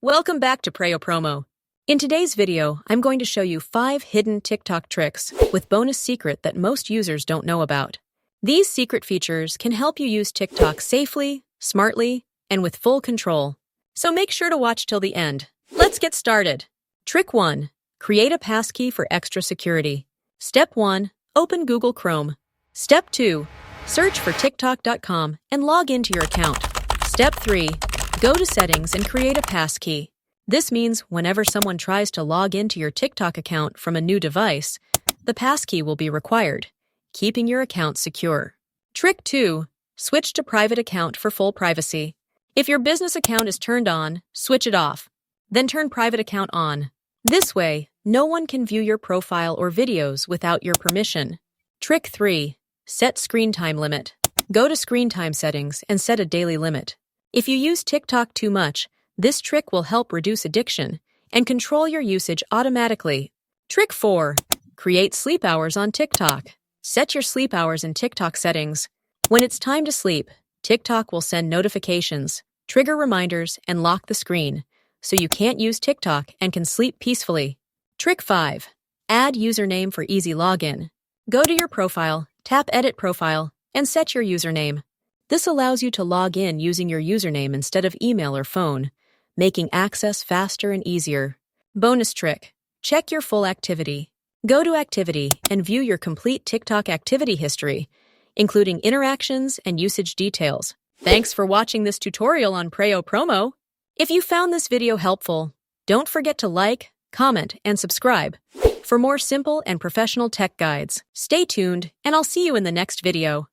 Welcome back to Preyo Promo. In today's video, I'm going to show you 5 hidden TikTok tricks with bonus secret that most users don't know about. These secret features can help you use TikTok safely, smartly, and with full control. So make sure to watch till the end. Let's get started. Trick 1. Create a passkey for extra security. Step 1. Open Google Chrome. Step 2. Search for TikTok.com and log into your account. Step 3. Go to Settings and create a passkey. This means whenever someone tries to log into your TikTok account from a new device, the passkey will be required, keeping your account secure. Trick 2. Switch to private account for full privacy. If your business account is turned on, switch it off. Then turn private account on. This way, no one can view your profile or videos without your permission. Trick 3. Set screen time limit. Go to screen time settings and set a daily limit. If you use TikTok too much, this trick will help reduce addiction and control your usage automatically. Trick 4. Create sleep hours on TikTok. Set your sleep hours in TikTok settings. When it's time to sleep, TikTok will send notifications, trigger reminders, and lock the screen, so you can't use TikTok and can sleep peacefully. Trick 5. Add username for easy login. Go to your profile, tap Edit Profile, and set your username. This allows you to log in using your username instead of email or phone, making access faster and easier. Bonus trick. Check your full activity. Go to Activity and view your complete TikTok activity history, including interactions and usage details. Thanks for watching this tutorial on Preyo Promo. If you found this video helpful, don't forget to like, comment, and subscribe for more simple and professional tech guides. Stay tuned, and I'll see you in the next video.